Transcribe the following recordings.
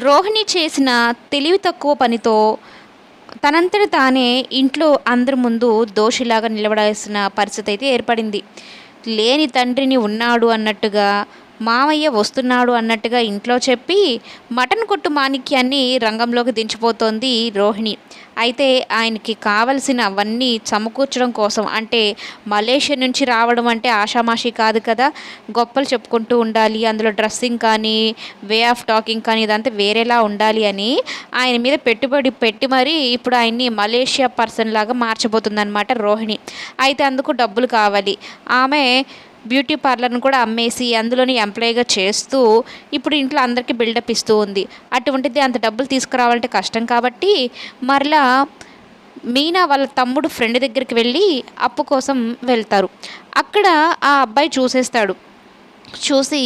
రోహిణి చేసిన తెలివి తక్కువ పనితో తనంతట తానే ఇంట్లో అందరి ముందు దోషిలాగా నిలబడాల్సిన పరిస్థితి అయితే ఏర్పడింది. లేని తండ్రిని ఉన్నాడు అన్నట్టుగా, మామయ్య వస్తున్నాడు అన్నట్టుగా ఇంట్లో చెప్పి మటన్ కొట్టు మాణిక్యాన్ని రంగంలోకి దించిపోతోంది రోహిణి. అయితే ఆయనకి కావలసినవన్నీ సమకూర్చడం కోసం, అంటే మలేషియా నుంచి రావడం అంటే ఆషామాషి కాదు కదా, గొప్పలు చెప్పుకుంటూ ఉండాలి, అందులో డ్రెస్సింగ్ కానీ వే ఆఫ్ టాకింగ్ కానీ ఇదంతా వేరేలా ఉండాలి అని ఆయన మీద పెట్టుబడి పెట్టి మరీ ఇప్పుడు ఆయన్ని మలేషియా పర్సన్ లాగా మార్చబోతుందన్నమాట రోహిణి. అయితే అందుకు డబ్బులు కావాలి. ఆమె బ్యూటీ పార్లర్ను కూడా అమ్మేసి అందులోని ఎంప్లాయీగా చేస్తూ ఇప్పుడు ఇంట్లో అందరికీ బిల్డప్ ఇస్తూ ఉంది. అటువంటిది అంత డబ్బులు తీసుకురావాలంటే కష్టం కాబట్టి మరలా మీనా వాళ్ళ తమ్ముడు ఫ్రెండ్ దగ్గరికి వెళ్ళి అప్పు కోసం వెళ్తారు. అక్కడ ఆ అబ్బాయి చూసేస్తాడు. చూసి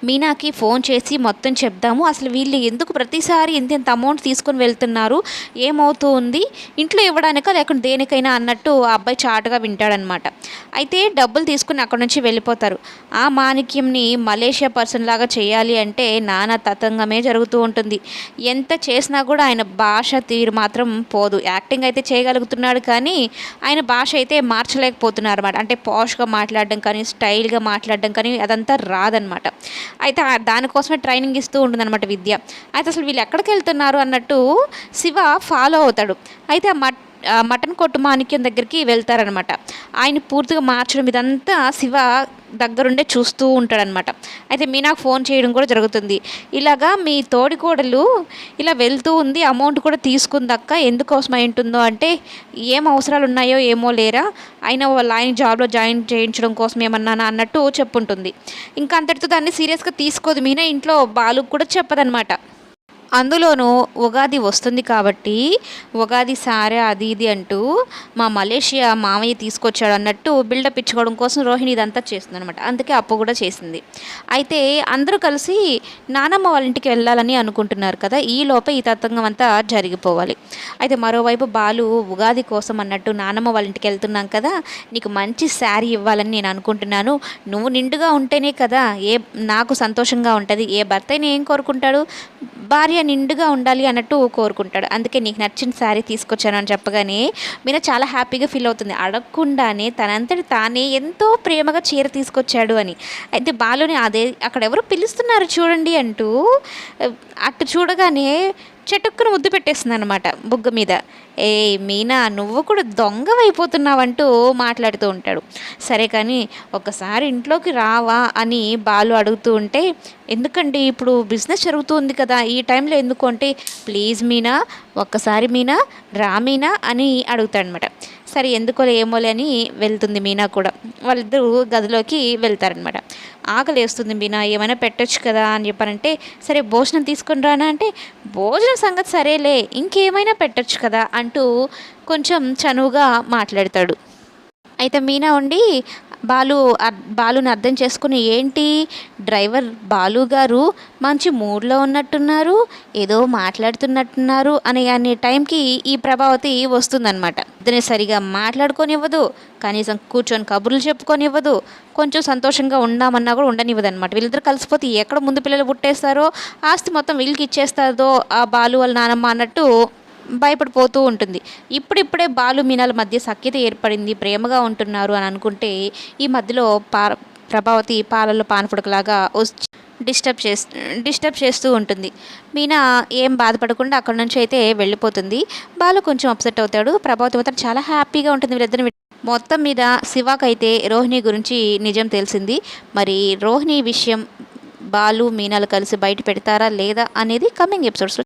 మీనాకి ఫోన్ చేసి మొత్తం చెప్దాము, అసలు వీళ్ళు ఎందుకు ప్రతిసారి ఇంత అమౌంట్ తీసుకొని వెళ్తున్నారు, ఏమవుతూ ఉంది, ఇంట్లో ఇవ్వడానికా లేకుంటే దేనికైనా అన్నట్టు ఆ అబ్బాయి చాటుగా వింటాడనమాట. అయితే డబ్బులు తీసుకుని అక్కడ నుంచి వెళ్ళిపోతారు. ఆ మాణిక్యంని మలేషియా పర్సన్ లాగా చేయాలి అంటే నానా తతంగమే జరుగుతూ ఉంటుంది. ఎంత చేసినా కూడా ఆయన భాష తీరు మాత్రం పోదు. యాక్టింగ్ అయితే చేయగలుగుతున్నాడు కానీ ఆయన భాష అయితే మార్చలేకపోతున్నారు అనమాట. అంటే పాష్గా మాట్లాడడం కానీ స్టైల్గా మాట్లాడడం కానీ అదంతా రాదనమాట. అయితే దానికోసమే ట్రైనింగ్ ఇస్తూ ఉంటుందన్నమాట విద్య. అయితే అసలు వీళ్ళు ఎక్కడికి వెళ్తున్నారు అన్నట్టు శివ ఫాలో అవుతాడు. అయితే మటన్ కొట్టు మాణిక్యం దగ్గరికి వెళ్తారనమాట. ఆయన పూర్తిగా మార్చడం ఇదంతా శివ దగ్గరుండే చూస్తూ ఉంటాడనమాట. అయితే మీనాకు ఫోన్ చేయడం కూడా జరుగుతుంది. ఇలాగా మీ తోడికోడలు ఇలా వెళ్తూ ఉంది, అమౌంట్ కూడా తీసుకుందక్క, ఎందుకోసం అయి ఉంటుందో అంటే ఏం అవసరాలు ఉన్నాయో ఏమో లేరా, అయినా వాళ్ళ ఆయన జాబ్లో జాయిన్ చేయించడం కోసం ఏమన్నానా అన్నట్టు చెప్పుంటుంది. ఇంకా అంతటితో దాన్ని సీరియస్గా తీసుకోదు మీనా. ఇంట్లో బాలుకు కూడా చెప్పదనమాట. అందులోనూ ఉగాది వస్తుంది కాబట్టి ఉగాది సారే అది ఇది అంటూ మా మలేషియా మామయ్య తీసుకొచ్చాడు అన్నట్టు బిల్డప్ ఇచ్చుకోవడం కోసం రోహిణి ఇదంతా చేస్తుంది అనమాట. అందుకే అప్పు కూడా చేసింది. అయితే అందరూ కలిసి నానమ్మ వాళ్ళ ఇంటికి వెళ్ళాలని అనుకుంటున్నారు కదా, ఈ లోపే ఈ తతంగం అంతా జరిగిపోవాలి. అయితే మరోవైపు బాలు ఉగాది కోసం అన్నట్టు నానమ్మ వాళ్ళ ఇంటికి వెళ్తున్నాం కదా, నీకు మంచి శారీ ఇవ్వాలని నేను అనుకుంటున్నాను, నువ్వు నిండుగా ఉంటేనే కదా నాకు సంతోషంగా ఉంటుంది, ఏ భర్త అయినా ఏం కోరుకుంటాడు, భార్య నిండుగా ఉండాలి అన్నట్టు కోరుకుంటాడు. అందుకే నీకు నచ్చిన శారీ తీసుకొచ్చాను అని చెప్పగానే మీనా చాలా హ్యాపీగా ఫీల్ అవుతుంది. అడగకుండానే తనంతటి తానే ఎంతో ప్రేమగా చీర తీసుకొచ్చాడు అని. అయితే బాలుని అదే అక్కడ ఎవరు పిలుస్తున్నారు చూడండి అంటూ అటు చూడగానే చటుక్కును ముద్దు పెట్టేస్తుంది అనమాట బుగ్గ మీద. ఏ మీనా, నువ్వు కూడా దొంగవైపోతున్నావంటూ మాట్లాడుతూ ఉంటాడు. సరే కానీ ఒకసారి ఇంట్లోకి రావా అని బాలు అడుగుతూ ఉంటే, ఎందుకండి ఇప్పుడు బిజినెస్ జరుగుతుంది కదా, ఈ టైంలో ఎందుకు అంటే, ప్లీజ్ మీనా ఒక్కసారి మీనా రా మీనా అని అడుగుతాడనమాట. సరే ఎందుకోలే ఏమోలే అని వెళ్తుంది మీనా కూడా. వాళ్ళిద్దరూ గదిలోకి వెళ్తారనమాట. ఆకలి వేస్తుంది మీనా, ఏమైనా పెట్టచ్చు కదా అని చెప్పారంటే, సరే భోజనం తీసుకుని రానా అంటే, భోజనం సంగతి సరేలే ఇంకేమైనా పెట్టచ్చు కదా అంటూ కొంచెం చనువుగా మాట్లాడతాడు. అయితే మీనా ఉండి బాలుని అర్థం చేసుకుని, ఏంటి డ్రైవర్ బాలు గారు మంచి మూడ్లో ఉన్నట్టున్నారు, ఏదో మాట్లాడుతున్నట్టున్నారు అనే టైంకి ఈ ప్రభావతి వస్తుందన్నమాట. ఇద్దరిని సరిగా మాట్లాడుకోనివ్వదు, కనీసం కూర్చొని కబుర్లు చెప్పుకోనివ్వదు, కొంచెం సంతోషంగా ఉందామన్నా కూడా ఉండనివ్వదు అనమాట. వీళ్ళిద్దరు కలిసిపోతే ఎక్కడ ముందు పిల్లలు పుట్టేస్తారో ఆస్తి మొత్తం వీళ్ళకి ఇచ్చేస్తారో ఆ బాలు వాళ్ళ నానమ్మ అన్నట్టు భయపడిపోతూ ఉంటుంది. ఇప్పుడిప్పుడే బాలు మీనాల మధ్య సఖ్యత ఏర్పడింది, ప్రేమగా ఉంటున్నారు అని అనుకుంటే ఈ మధ్యలో ప్రభావతి పాలల్లో పానపుడకలాగా డిస్టర్బ్ చేస్తూ ఉంటుంది. మీనా ఏం బాధపడకుండా అక్కడ నుంచి అయితే వెళ్ళిపోతుంది. బాలు కొంచెం అప్సెట్ అవుతాడు. ప్రభావతి మాత్రం చాలా హ్యాపీగా ఉంటుంది. వీళ్ళిద్దరిని మొత్తం మీద శివాకైతే రోహిణి గురించి నిజం తెలిసింది. మరి రోహిణి విషయం బాలు మీనాలు కలిసి బయట పెడతారా లేదా అనేది కమింగ్ ఎపిసోడ్స్లో